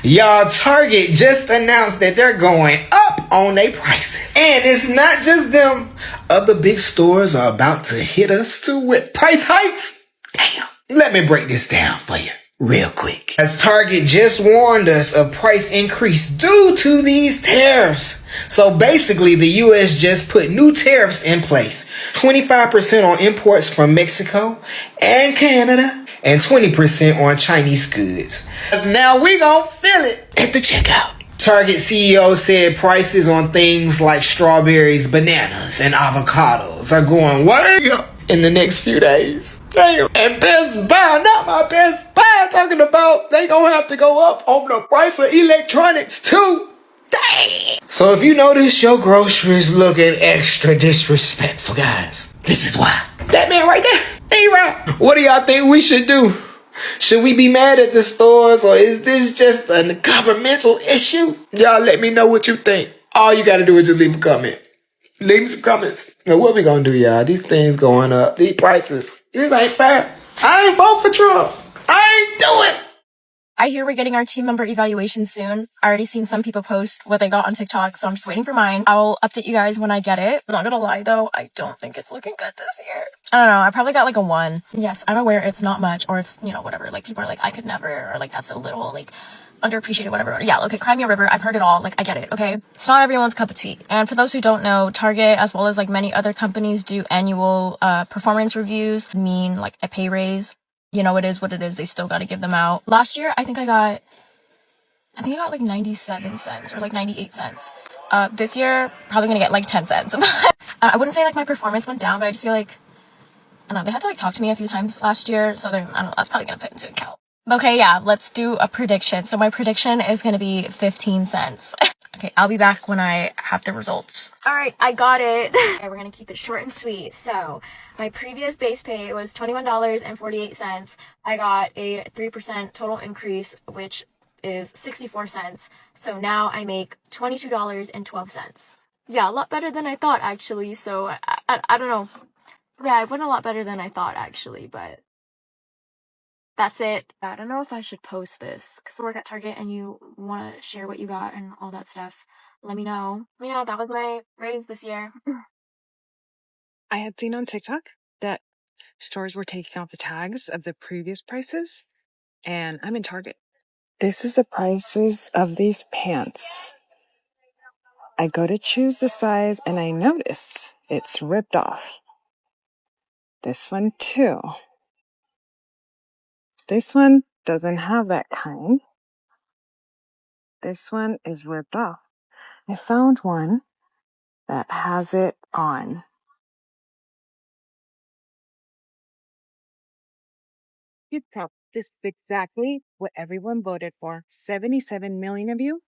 Y'all, Target just announced that they're going up on their prices. And it's not just them. Other big stores are about to hit us too with price hikes. Damn. Let me break this down for you real quick. As Target just warned us of price increase due to these tariffs. So basically the US just put new tariffs in place. 25% on imports from Mexico and Canada and 20% on Chinese goods. Now we gon' feel it at the checkout. Target CEO said prices on things like strawberries, bananas, and avocados are going way up in the next few days. Damn. And Best Buy, not my Best Buy, talking about they gonna have to go up on the price of electronics too. Dang. So if you notice your groceries looking extra disrespectful, guys, this is why. That man right there, ain't right. What do y'all think we should do? Should we be mad at the stores, or is this just a governmental issue? Y'all let me know what you think. All you gotta do is just leave a comment. Leave me some comments. Now what we gonna do, y'all? These things going up. These prices. This ain't fair. I ain't vote for Trump. I ain't do it. I hear we're getting our team member evaluation soon. I already seen some people post what they got on TikTok, so I'm just waiting for mine. I'll update you guys when I get it. I'm not gonna lie though, I don't think it's looking good this year. I don't know, I probably got like a 1. Yes, I'm aware it's not much, or it's, you know, whatever. Like, people are like, I could never, or like, that's so little, like, underappreciated, whatever. Yeah, okay, Cry Me a River, I've heard it all, like, I get it, okay? It's not everyone's cup of tea. And for those who don't know, Target, as well as like many other companies, do annual performance reviews, like a pay raise. You know, it is what it is. They still got to give them out. Last year, I think I got like 97 cents or like 98 cents. This year, probably gonna get like 10 cents. I wouldn't say like my performance went down, but I just feel like, I don't know, they had to like talk to me a few times last year, so I don't know, that's probably gonna put into account. Okay, yeah, let's do a prediction. So my prediction is gonna be 15 cents. Okay, I'll be back when I have the results. All right, I got it. Okay, we're gonna keep it short and sweet. So my previous base pay was $21.48. I got a 3% total increase, which is 64 cents. So now I make $22.12. Yeah, a lot better than I thought, actually. So I don't know. Yeah, it went a lot better than I thought, actually, but that's it. I don't know if I should post this because I work at Target and you want to share what you got and all that stuff. Let me know. Yeah, that was my raise this year. I had seen on TikTok that stores were taking off the tags of the previous prices, and I'm in Target. This is the prices of these pants. I go to choose the size and I notice it's ripped off. This one too. This one doesn't have that kind. This one is ripped off. I found one that has it on. You thought this is exactly what everyone voted for. 77 million of you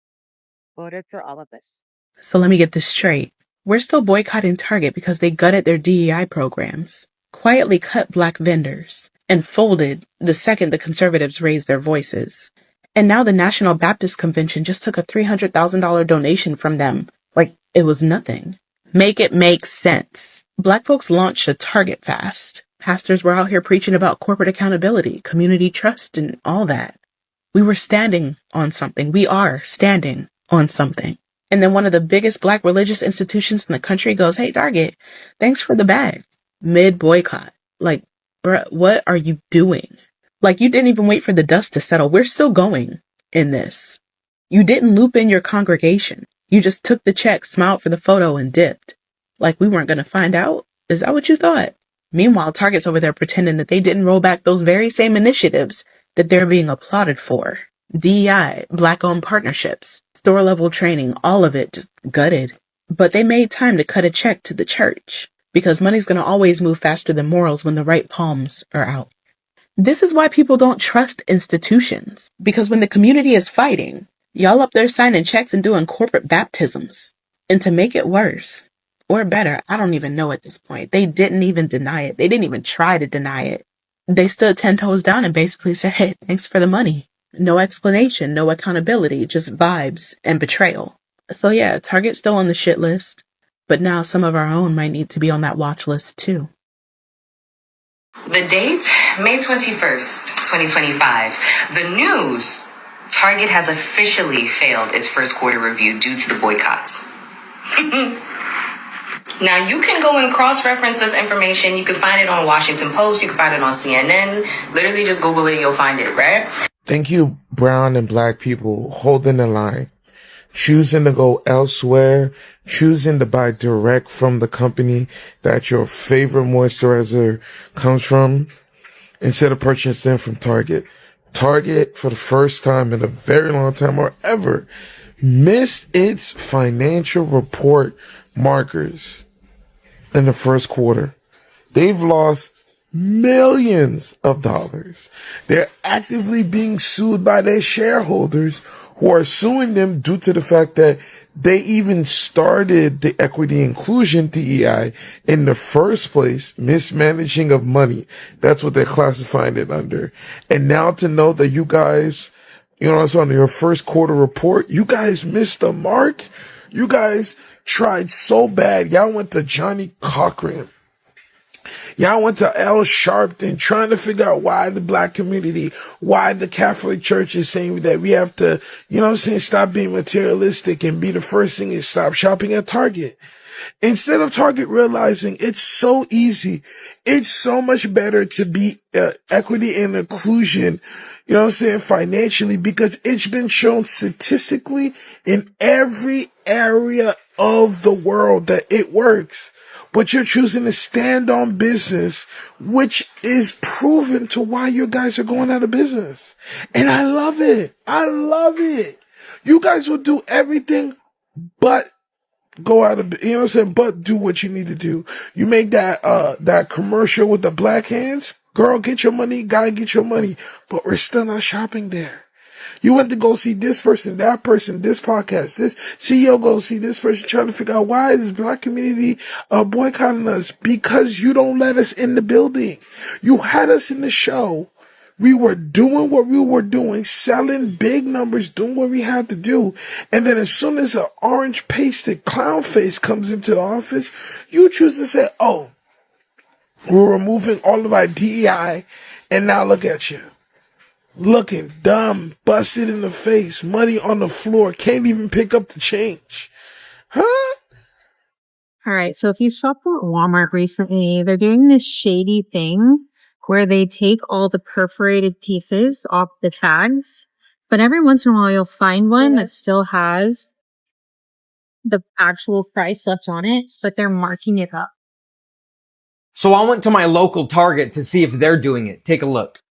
voted for all of this. So let me get this straight. We're still boycotting Target because they gutted their DEI programs, quietly cut Black vendors, and folded the second the conservatives raised their voices. And now the National Baptist Convention just took a $300,000 donation from them, like it was nothing. Make it make sense. Black folks launched a Target fast. Pastors were out here preaching about corporate accountability, community trust, and all that. We were standing on something. We are standing on something. And then one of the biggest Black religious institutions in the country goes, hey, Target, thanks for the bag. Mid-boycott. Like, bruh, what are you doing? Like, you didn't even wait for the dust to settle. We're still going in this. You didn't loop in your congregation. You just took the check, smiled for the photo, and dipped. Like we weren't going to find out? Is that what you thought? Meanwhile, Target's over there pretending that they didn't roll back those very same initiatives that they're being applauded for. DEI, Black-owned partnerships, store-level training, all of it just gutted. But they made time to cut a check to the church because money's going to always move faster than morals when the right palms are out. This is why people don't trust institutions, because when the community is fighting, y'all up there signing checks and doing corporate baptisms. And to make it worse, or better, I don't even know at this point. They didn't even deny it. They didn't even try to deny it. They stood 10 toes down and basically said, hey, thanks for the money. No explanation, no accountability, just vibes and betrayal. So yeah, Target's still on the shit list, but now some of our own might need to be on that watch list too. The date, May 21st, 2025. The news, Target has officially failed its first quarter review due to the boycotts. Now, you can go and cross-reference this information. You can find it on Washington Post. You can find it on CNN. Literally just Google it and you'll find it, right? Thank you, brown and black people, holding the line, choosing to go elsewhere, choosing to buy direct from the company that your favorite moisturizer comes from, instead of purchasing from Target. Target, for the first time in a very long time or ever, missed its financial report markers in the first quarter. They've lost millions of dollars. They're actively being sued by their shareholders, who are suing them due to the fact that they even started the equity inclusion DEI in the first place, mismanaging of money. That's what they're classifying it under. And now to know that you guys, it's on your first quarter report, you guys missed the mark. You guys tried so bad. Y'all went to Johnny Cochran. Y'all went to Al Sharpton trying to figure out why the black community, why the Catholic Church is saying that we have to, stop being materialistic and be the first thing is stop shopping at Target. Instead of Target realizing it's so easy, it's so much better to be equity and inclusion, financially, because it's been shown statistically in every area of the world that it works. But you're choosing to stand on business, which is proven to why you guys are going out of business. And I love it. I love it. You guys will do everything but go out of, but do what you need to do. You make that commercial with the black hands. Girl, get your money. Guy, get your money. But we're still not shopping there. You went to go see this person, that person, this podcast, this CEO go see this person, trying to figure out why is this black community boycotting us? Because you don't let us in the building. You had us in the show. We were doing what we were doing, selling big numbers, doing what we had to do. And then as soon as an orange pasted clown face comes into the office, you choose to say, oh, we're removing all of our DEI. And now look at you. Looking dumb, busted in the face, money on the floor, can't even pick up the change. Huh? All right. So if you shopped at Walmart recently, they're doing this shady thing where they take all the perforated pieces off the tags, but every once in a while you'll find one that still has the actual price left on it, but they're marking it up. So I went to my local Target to see if they're doing it. Take a look.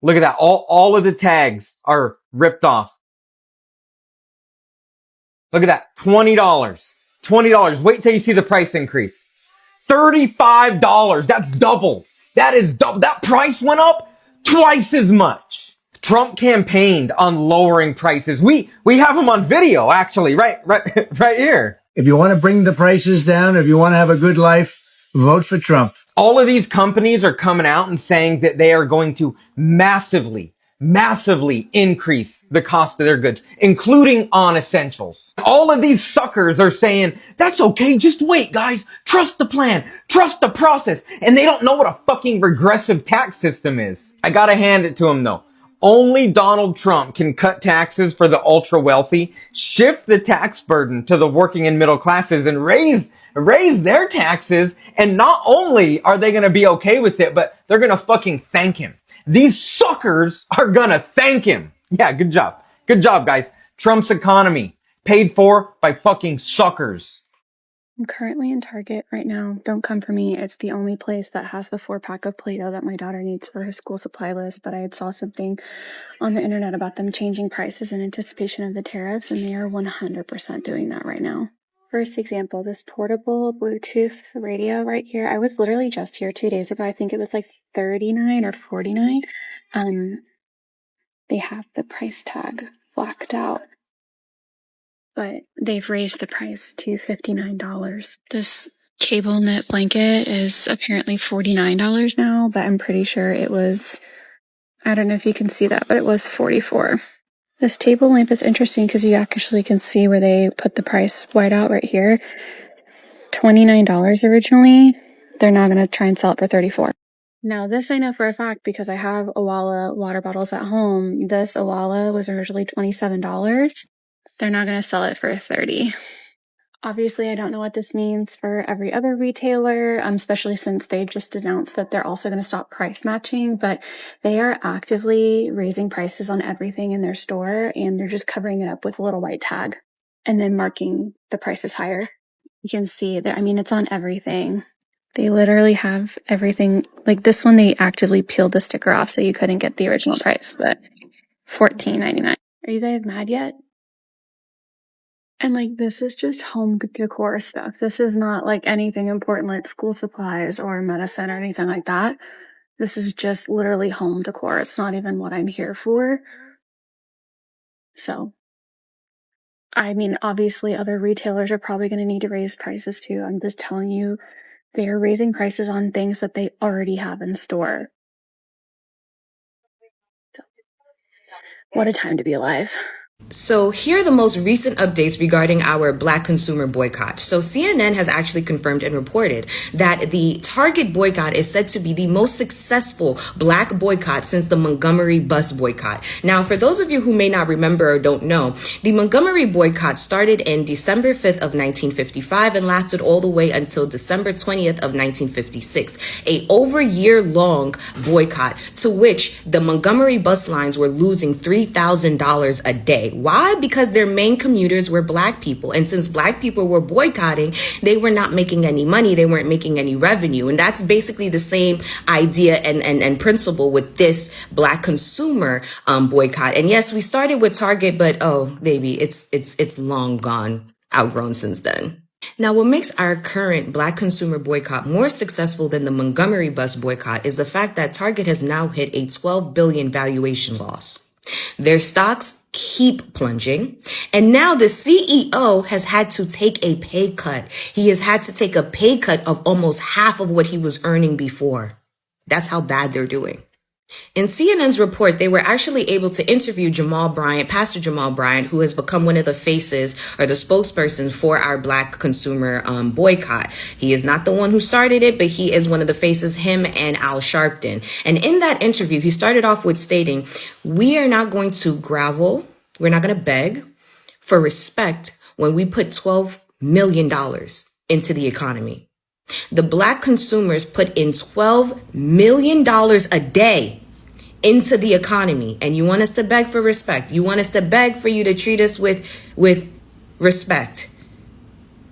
Look at that. All of the tags are ripped off. Look at that. $20. $20. Wait till you see the price increase. $35. That's double. That is double. That price went up twice as much. Trump campaigned on lowering prices. We have him on video, actually, right here. If you want to bring the prices down, if you want to have a good life, vote for Trump. All of these companies are coming out and saying that they are going to massively increase the cost of their goods, including on essentials. All of these suckers are saying, that's okay, just wait, guys. Trust the plan. Trust the process. And they don't know what a fucking regressive tax system is. I gotta hand it to them, though. Only Donald Trump can cut taxes for the ultra wealthy, shift the tax burden to the working and middle classes, and raise their taxes. And not only are they going to be okay with it, but they're going to fucking thank him. These suckers are going to thank him. Yeah, good job. Good job, guys. Trump's economy paid for by fucking suckers. I'm currently in Target right now. Don't come for me. It's the only place that has the 4-pack of Play-Doh that my daughter needs for her school supply list. But I had saw something on the internet about them changing prices in anticipation of the tariffs, and they are 100% doing that right now. First example, this portable Bluetooth radio right here. I was literally just here 2 days ago. I think it was like $39 or $49. They have the price tag blacked out, but they've raised the price to $59. This cable knit blanket is apparently $49 now, but I'm pretty sure it was, I don't know if you can see that, but it was $44. This table lamp is interesting because you actually can see where they put the price white out right here. $29 originally. They're now going to try and sell it for $34. Now, this I know for a fact because I have Owala water bottles at home. This Owala was originally $27. They're not going to sell it for $30. Obviously, I don't know what this means for every other retailer, especially since they've just announced that they're also going to stop price matching, but they are actively raising prices on everything in their store, and they're just covering it up with a little white tag and then marking the prices higher. You can see that, I mean, it's on everything. They literally have everything. Like this one, they actively peeled the sticker off so you couldn't get the original price, but $14.99. Are you guys mad yet? And like, this is just home decor stuff. This is not like anything important like school supplies or medicine or anything like that. This is just literally home decor. It's not even what I'm here for. So, I mean, obviously other retailers are probably going to need to raise prices too. I'm just telling you, they are raising prices on things that they already have in store. What a time to be alive. So here are the most recent updates regarding our Black consumer boycott. So CNN has actually confirmed and reported that the Target boycott is said to be the most successful Black boycott since the Montgomery bus boycott. Now, for those of you who may not remember or don't know, the Montgomery boycott started in December 5th of 1955 and lasted all the way until December 20th of 1956, a over year-long boycott to which the Montgomery bus lines were losing $3,000 a day. Why? Because their main commuters were Black people. And since Black people were boycotting, they were not making any money. They weren't making any revenue. And that's basically the same idea and principle with this Black consumer boycott. And yes, we started with Target, but oh, baby, it's long gone, outgrown since then. Now, what makes our current Black consumer boycott more successful than the Montgomery bus boycott is the fact that Target has now hit a $12 billion valuation loss. Their stocks keep plunging. And now the CEO has had to take a pay cut. He has had to take a pay cut of almost half of what he was earning before. That's how bad they're doing. In CNN's report, they were actually able to interview Jamal Bryant, Pastor Jamal Bryant, who has become one of the faces or the spokesperson for our Black consumer boycott. He is not the one who started it, but he is one of the faces, him and Al Sharpton. And in that interview, he started off with stating, "We are not going to grovel. We're not going to beg for respect when we put $12 million into the economy. The Black consumers put in $12 million a day into the economy. And you want us to beg for respect. You want us to beg for you to treat us with respect.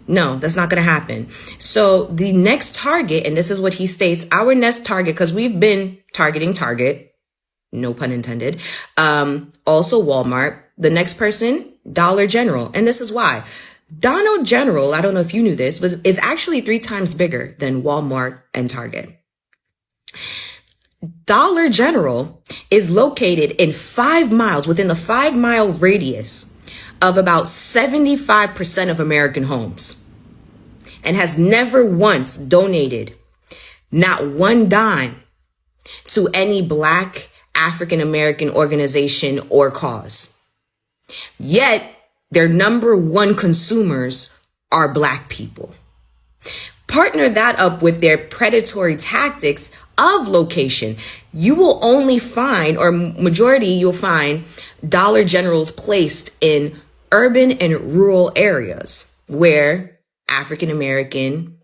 No, that's not going to happen." So the next target, and this is what he states, our next target, because we've been targeting Target, no pun intended, also Walmart, the next person, Dollar General. And this is why. Dollar General, I don't know if you knew this, is actually 3 times bigger than Walmart and Target. Dollar General is located in 5 miles, within the 5-mile radius of about 75% of American homes, and has never once donated not one dime to any Black African American organization or cause. Yet, their number one consumers are Black people. Partner that up with their predatory tactics of location. You will only find, or majority you'll find, Dollar Generals placed in urban and rural areas where African American,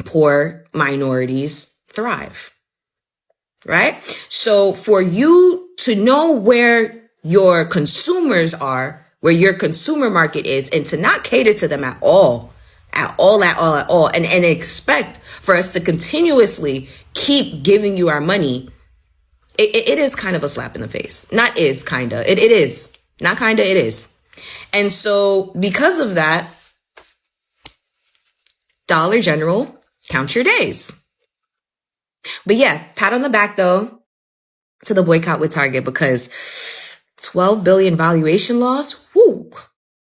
poor minorities thrive. Right? So for you to know where your consumers are, where your consumer market is, and to not cater to them at all, and expect for us to continuously keep giving you our money, it is kind of a slap in the face. Not is, kinda. It is. Not kinda, it is. And so because of that, Dollar General, count your days. But yeah, pat on the back though to the boycott with Target, because $12 billion valuation loss, whoo.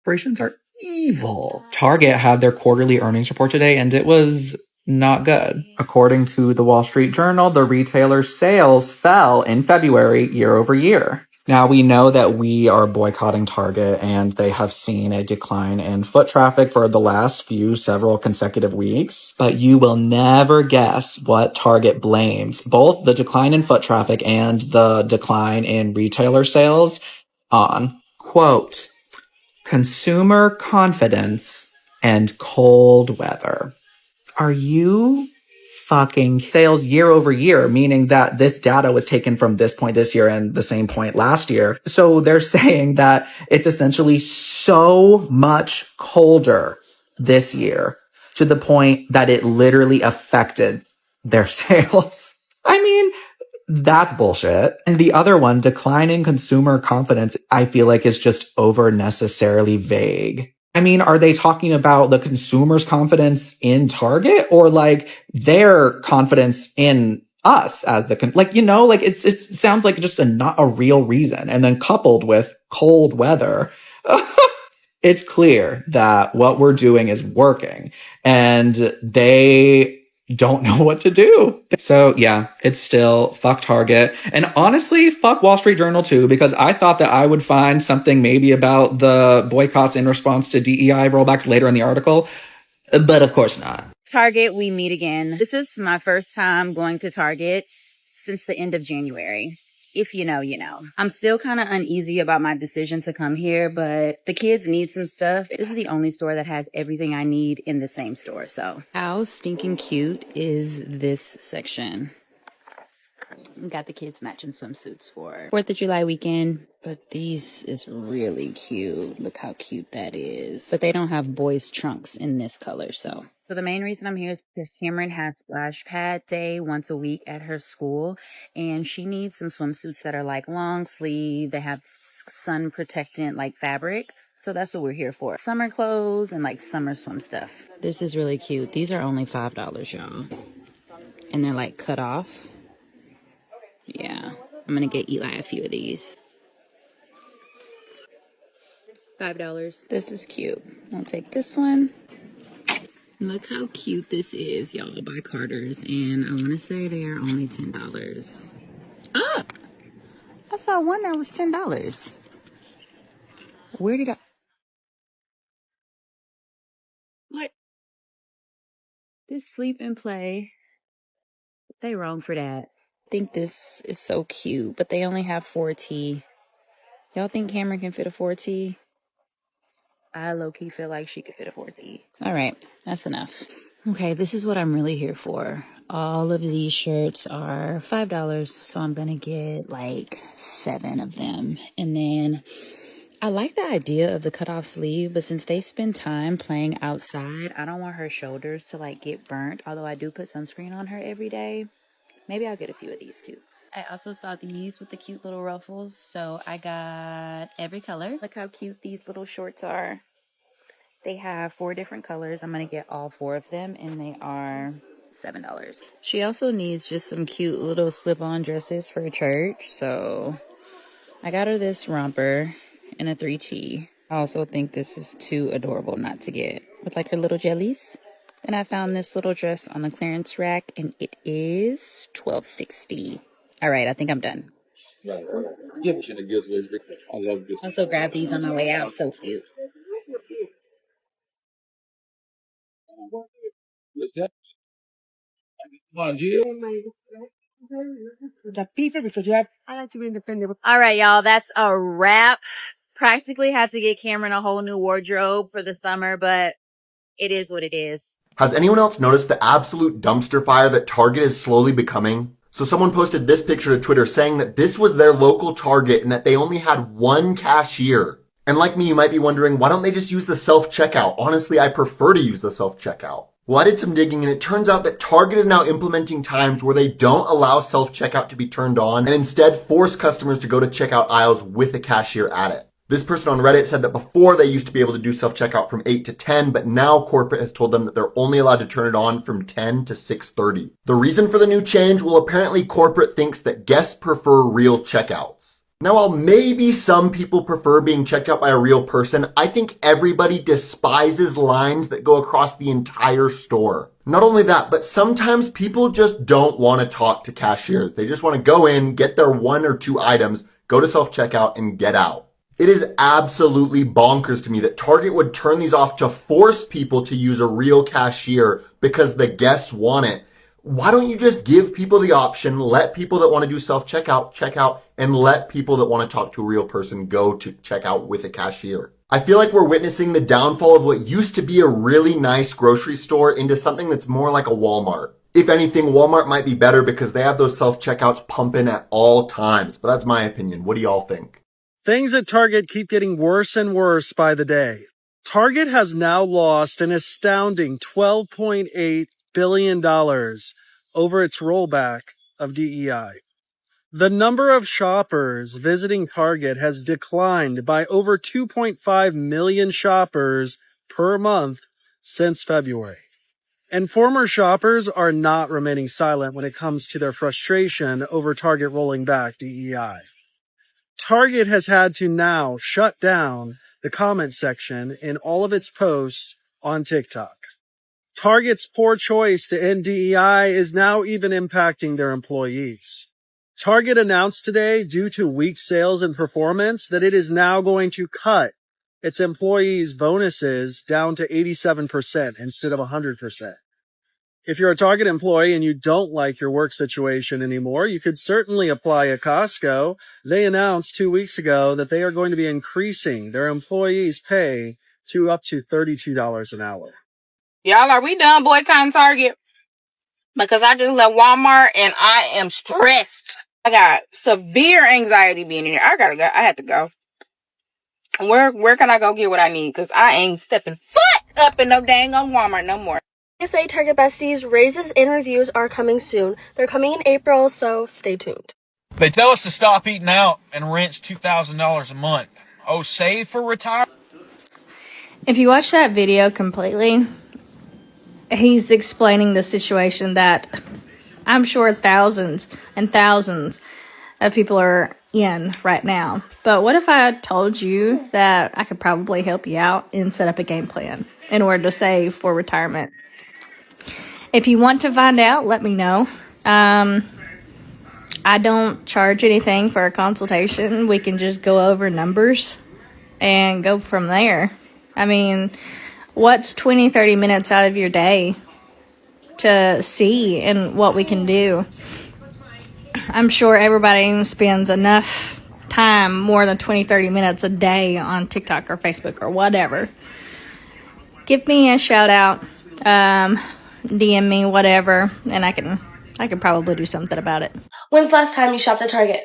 Corporations are evil. Target had their quarterly earnings report today, and it was not good. According to the Wall Street Journal, the retailer's sales fell in February year over year. Now, we know that we are boycotting Target and they have seen a decline in foot traffic for the last several consecutive weeks, but you will never guess what Target blames both the decline in foot traffic and the decline in retailer sales on. Quote, consumer confidence and cold weather. Are you fucking sales year over year, meaning that this data was taken from this point this year and the same point last year. So they're saying that it's essentially so much colder this year to the point that it literally affected their sales. I mean, that's bullshit. And the other one, declining consumer confidence, I feel like is just over necessarily vague. I mean, are they talking about the consumer's confidence in Target or like their confidence in us as the, it sounds like just not a real reason. And then coupled with cold weather, it's clear that what we're doing is working and they don't know what to do. So yeah, it's still fuck Target. And honestly, fuck Wall Street Journal too, because I thought that I would find something maybe about the boycotts in response to DEI rollbacks later in the article, but of course not. Target, we meet again. This is my first time going to Target since the end of January. If you know, you know. I'm still kind of uneasy about my decision to come here, but the kids need some stuff. This is the only store that has everything I need in the same store, so. How stinking cute is this section? Got the kids matching swimsuits for 4th of July weekend, but these is really cute. Look how cute that is. But they don't have boys' trunks in this color, so. So the main reason I'm here is because Cameron has splash pad day once a week at her school, and she needs some swimsuits that are like long sleeve. They have sun protectant like fabric. So that's what we're here for. Summer clothes and like summer swim stuff. This is really cute. These are only $5, y'all. And they're like cut off. Yeah, I'm gonna get Eli a few of these. $5. This is cute. I'll take this one. Look how cute this is, y'all, by Carter's. And I want to say they are only $10. Ah! I saw one that was $10. Where did I... What? This sleep and play. They wrong for that. I think this is so cute, but they only have 4T. Y'all think Cameron can fit a 4T? I low-key feel like she could fit a 4T. All right, that's enough. Okay, this is what I'm really here for. All of these shirts are $5, so I'm gonna get like 7 of them. And then I like the idea of the cutoff sleeve, but since they spend time playing outside, I don't want her shoulders to like get burnt, although I do put sunscreen on her every day. Maybe I'll get a few of these too. I also saw these with the cute little ruffles, so I got every color. Look how cute these little shorts are. They have 4 different colors. I'm going to get all 4 of them, and they are $7. She also needs just some cute little slip-on dresses for church, so I got her this romper in a 3T. I also think this is too adorable not to get, with like her little jellies. Then I found this little dress on the clearance rack, and it is $12.60. All right, I think I'm done. Also grabbed these on my way out. So cute. All right, y'all. That's a wrap. Practically had to get Cameron a whole new wardrobe for the summer, but it is what it is. Has anyone else noticed the absolute dumpster fire that Target is slowly becoming? So someone posted this picture to Twitter saying that this was their local Target and that they only had one cashier. And like me, you might be wondering, why don't they just use the self-checkout? Honestly, I prefer to use the self-checkout. Well, I did some digging and it turns out that Target is now implementing times where they don't allow self-checkout to be turned on and instead force customers to go to checkout aisles with a cashier at it. This person on Reddit said that before they used to be able to do self-checkout from 8 to 10, but now corporate has told them that they're only allowed to turn it on from 10 to 6:30. The reason for the new change? Well, apparently corporate thinks that guests prefer real checkouts. Now, while maybe some people prefer being checked out by a real person, I think everybody despises lines that go across the entire store. Not only that, but sometimes people just don't want to talk to cashiers. They just want to go in, get their 1 or 2 items, go to self-checkout, and get out. It is absolutely bonkers to me that Target would turn these off to force people to use a real cashier because the guests want it. Why don't you just give people the option, let people that want to do self-checkout check out, and let people that want to talk to a real person go to checkout with a cashier? I feel like we're witnessing the downfall of what used to be a really nice grocery store into something that's more like a Walmart. If anything, Walmart might be better because they have those self-checkouts pumping at all times, but that's my opinion. What do y'all think? Things at Target keep getting worse and worse by the day. Target has now lost an astounding $12.8 billion over its rollback of DEI. The number of shoppers visiting Target has declined by over 2.5 million shoppers per month since February. And former shoppers are not remaining silent when it comes to their frustration over Target rolling back DEI. Target has had to now shut down the comment section in all of its posts on TikTok. Target's poor choice to end DEI is now even impacting their employees. Target announced today, due to weak sales and performance, that it is now going to cut its employees' bonuses down to 87% instead of 100%. If you're a Target employee and you don't like your work situation anymore, you could certainly apply at Costco. They announced 2 weeks ago that they are going to be increasing their employees' pay to up to $32 an hour. Y'all, are we done boycotting Target? Because I just left Walmart and I am stressed. I got severe anxiety being in here. I gotta go. I had to go. Where can I go get what I need? Because I ain't stepping foot up in no dang on Walmart no more. PSA Target Besties raises and reviews are coming soon. They're coming in April, so stay tuned. They tell us to stop eating out and rent $2,000 a month. Oh, save for retirement. If you watch that video completely, he's explaining the situation that I'm sure thousands and thousands of people are in right now. But what if I told you that I could probably help you out and set up a game plan in order to save for retirement? If you want to find out, let me know. I don't charge anything for a consultation. We can just go over numbers and go from there. I mean, what's 20, 30 minutes out of your day to see and what we can do? I'm sure everybody spends enough time, more than 20, 30 minutes a day on TikTok or Facebook or whatever. Give me a shout out, DM me, whatever, and I can probably do something about it. When's the last time you shopped at Target?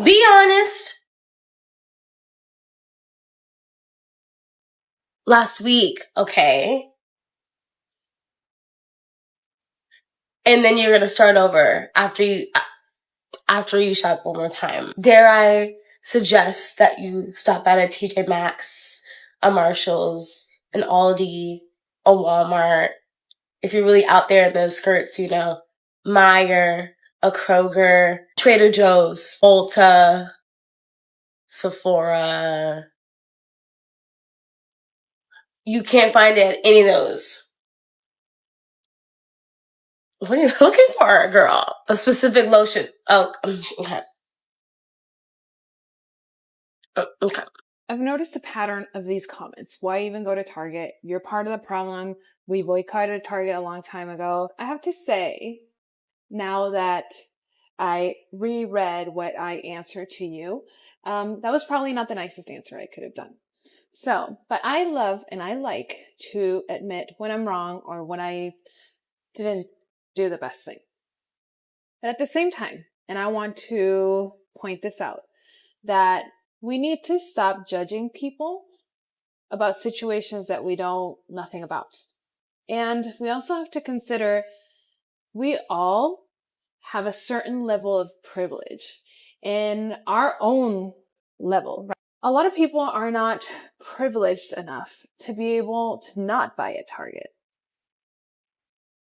Be honest. Last week, okay. And then you're gonna start over after you shop one more time. Dare I suggest that you stop at a TJ Maxx, a Marshalls, an Aldi, a Walmart. If you're really out there in the skirts, Meijer, a Kroger, Trader Joe's, Ulta, Sephora. You can't find it at any of those. What are you looking for, girl? A specific lotion. Oh, okay. Okay. I've noticed a pattern of these comments. Why even go to Target? You're part of the problem. We boycotted Target a long time ago. I have to say, now that I reread what I answered to you, that was probably not the nicest answer I could have done. So, but I love and I like to admit when I'm wrong or when I didn't do the best thing. But at the same time, and I want to point this out, that we need to stop judging people about situations that we know nothing about. And we also have to consider we all have a certain level of privilege in our own level. Right? A lot of people are not privileged enough to be able to not buy at Target.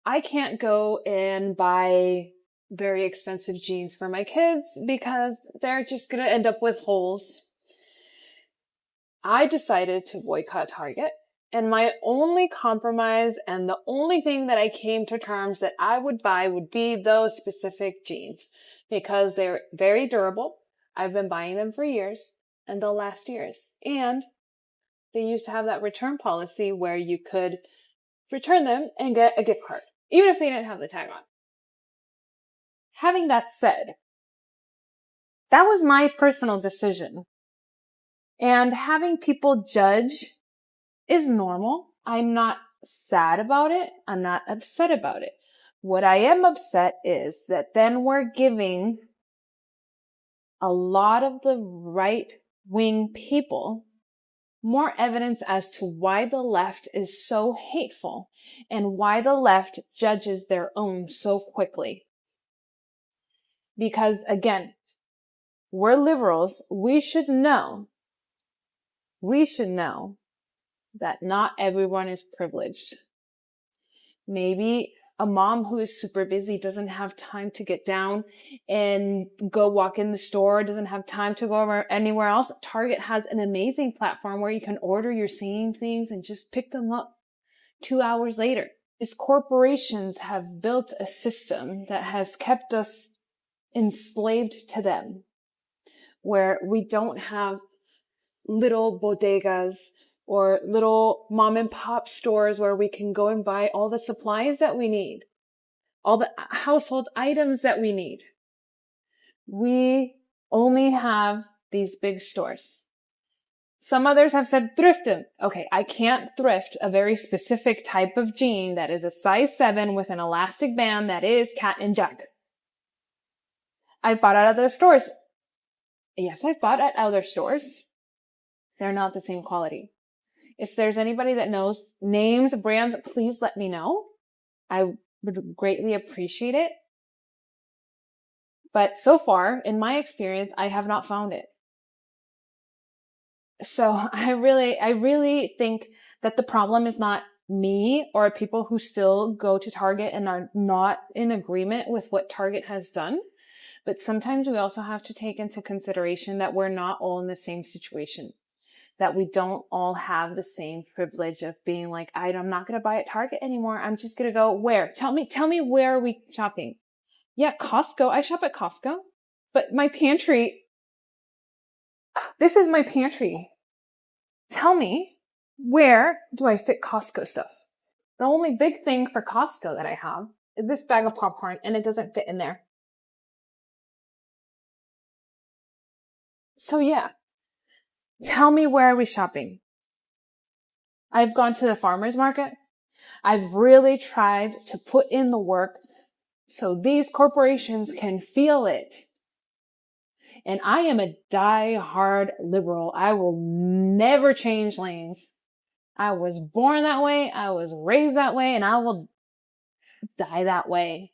I can't go and buy very expensive jeans for my kids because they're just going to end up with holes. I decided to boycott Target, and my only compromise and the only thing that I came to terms that I would buy would be those specific jeans because they're very durable. I've been buying them for years, and they'll last years. And they used to have that return policy where you could return them and get a gift card, even if they didn't have the tag on. Having that said, that was my personal decision. And having people judge is normal. I'm not sad about it. I'm not upset about it. What I am upset is that then we're giving a lot of the right-wing people more evidence as to why the left is so hateful and why the left judges their own so quickly. Because again, we're liberals. We should know that not everyone is privileged. Maybe a mom who is super busy doesn't have time to get down and go walk in the store, doesn't have time to go over anywhere else. Target has an amazing platform where you can order your same things and just pick them up 2 hours later. These corporations have built a system that has kept us enslaved to them, where we don't have little bodegas or little mom and pop stores where we can go and buy all the supplies that we need, all the household items that we need. We only have these big stores. Some others have said thrift them. Okay, I can't thrift a very specific type of jean that is a size 7 with an elastic band that is Cat and Jack. I've bought at other stores. Yes, I've bought at other stores. They're not the same quality. If there's anybody that knows names, brands, please let me know. I would greatly appreciate it. But so far, in my experience, I have not found it. So I really think that the problem is not me or people who still go to Target and are not in agreement with what Target has done. But sometimes we also have to take into consideration that we're not all in the same situation, that we don't all have the same privilege of being like, I'm not going to buy at Target anymore. I'm just going to go where? Tell me where are we shopping? Yeah, Costco. I shop at Costco, but my pantry, this is my pantry. Tell me, where do I fit Costco stuff? The only big thing for Costco that I have is this bag of popcorn, and it doesn't fit in there. So yeah, tell me, where are we shopping? I've gone to the farmer's market. I've really tried to put in the work so these corporations can feel it. And I am a die-hard liberal. I will never change lanes. I was born that way. I was raised that way, and I will die that way.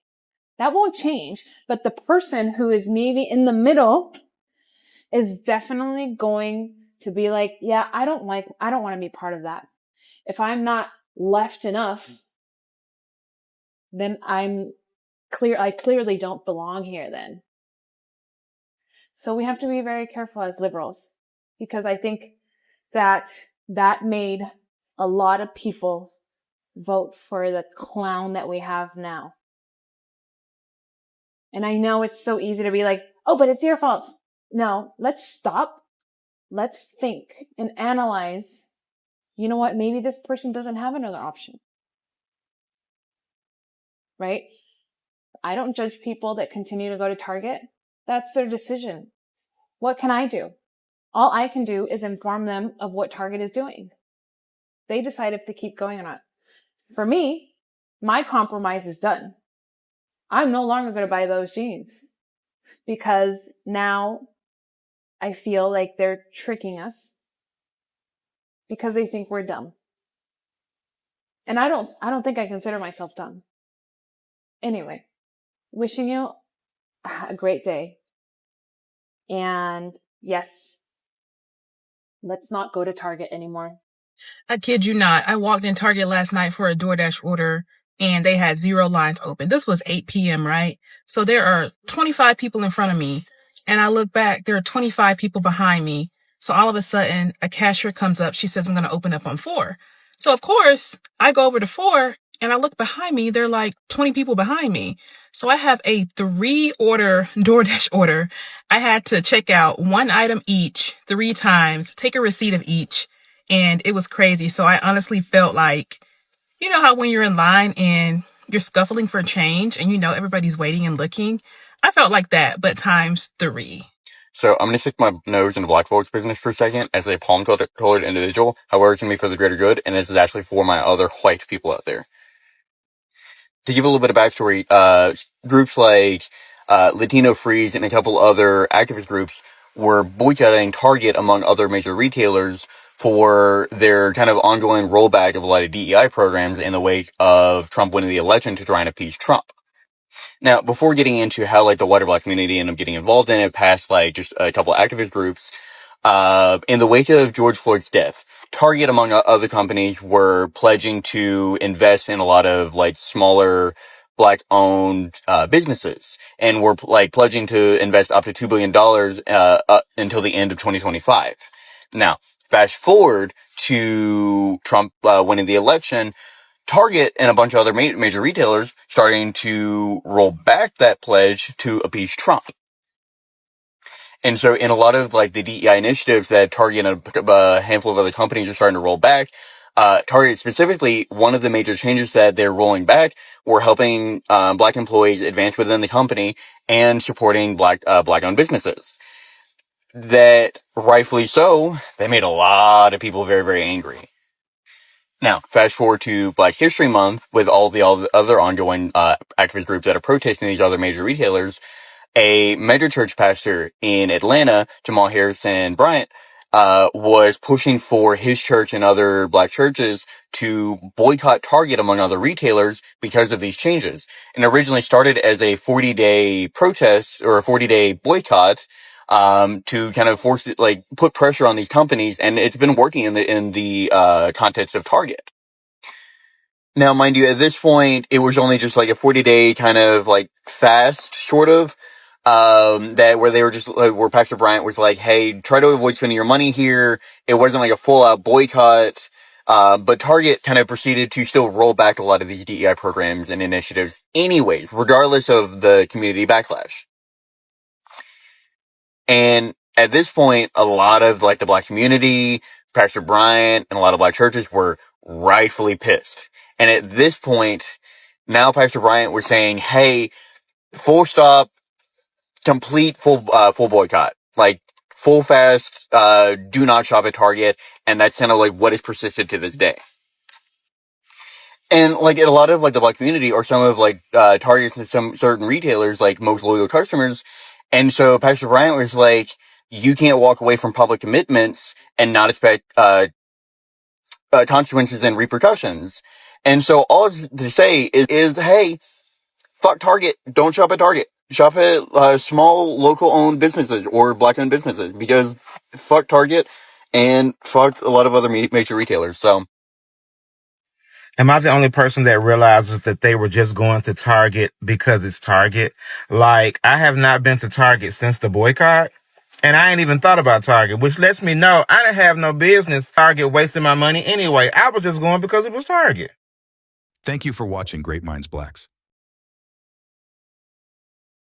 That won't change. But the person who is maybe in the middle is definitely going to be like, yeah, I don't want to be part of that. If I'm not left enough, then I clearly don't belong here then. So we have to be very careful as liberals, because I think that made a lot of people vote for the clown that we have now. And I know it's so easy to be like, oh, but it's your fault. No, let's stop. Let's think and analyze. You know what? Maybe this person doesn't have another option. Right? I don't judge people that continue to go to Target. That's their decision. What can I do? All I can do is inform them of what Target is doing. They decide if they keep going or not. For me, my compromise is done. I'm no longer going to buy those jeans because now I feel like they're tricking us because they think we're dumb. And I don't think I consider myself dumb. Anyway, wishing you a great day. And yes, let's not go to Target anymore. I kid you not. I walked in Target last night for a DoorDash order and they had 0 lines open. This was 8 p.m., right? So there are 25 people in front of me. And I look back, there are 25 people behind me. So all of a sudden, a cashier comes up. She says, I'm going to open up on 4. So of course, I go over to 4 And I look behind me, there are like 20 people behind me. So I have a 3-order DoorDash order. I had to check out one item each 3 times, take a receipt of each, and it was crazy. So I honestly felt like, you know how when you're in line and you're scuffling for change and you know everybody's waiting and looking? I felt like that, but times 3. So I'm going to stick my nose into black folks' business for a second as a palm-colored individual. However, it's going to be for the greater good, and this is actually for my other white people out there. To give a little bit of backstory, groups like Latino Freeze and a couple other activist groups were boycotting Target, among other major retailers, for their kind of ongoing rollback of a lot of DEI programs in the wake of Trump winning the election to try and appease Trump. Now, before getting into how, like, the white or black community ended up getting involved in it, past, like, just a couple of activist groups, in the wake of George Floyd's death, Target, among other companies, were pledging to invest in a lot of, like, smaller black-owned businesses, and were, like, pledging to invest up to $2 billion until the end of 2025. Now, fast forward to Trump winning the election, Target and a bunch of other major retailers starting to roll back that pledge to appease Trump. And so in a lot of, like, the DEI initiatives that Target and a handful of other companies are starting to roll back, Target specifically, one of the major changes that they're rolling back were helping black employees advance within the company and supporting black-owned businesses. That, rightfully so, they made a lot of people very, very angry. Now, fast forward to Black History Month, with all the other ongoing activist groups that are protesting these other major retailers. A megachurch pastor in Atlanta, Jamal Harrison Bryant, was pushing for his church and other black churches to boycott Target, among other retailers, because of these changes. And originally started as a 40-day protest or a 40-day boycott, to kind of force it, like, put pressure on these companies, and it's been working in the context of Target. Now, mind you, at this point, it was only just like a 40-day kind of like fast, sort of, that where they were just, where Pastor Bryant was like, hey, try to avoid spending your money here. It wasn't like a full-out boycott, but Target kind of proceeded to still roll back a lot of these DEI programs and initiatives anyways, regardless of the community backlash. And at this point, a lot of, like, the black community, Pastor Bryant, and a lot of black churches were rightfully pissed. And at this point, now Pastor Bryant was saying, hey, full stop, complete full boycott. Like, full fast, do not shop at Target. And that's kind of like what has persisted to this day. And, like, in a lot of, like, the black community, or some of, like, Target's and some certain retailers, like, most loyal customers. And so Pastor Bryant was like, you can't walk away from public commitments and not expect consequences and repercussions. And so all I have to say is, hey, fuck Target. Don't shop at Target. Shop at small local-owned businesses or black-owned businesses, because fuck Target and fuck a lot of other major retailers. So, am I the only person that realizes that they were just going to Target because it's Target? Like, I have not been to Target since the boycott, and I ain't even thought about Target, which lets me know I didn't have no business Target wasting my money anyway. I was just going because it was Target. Thank you for watching Great Minds Blacks.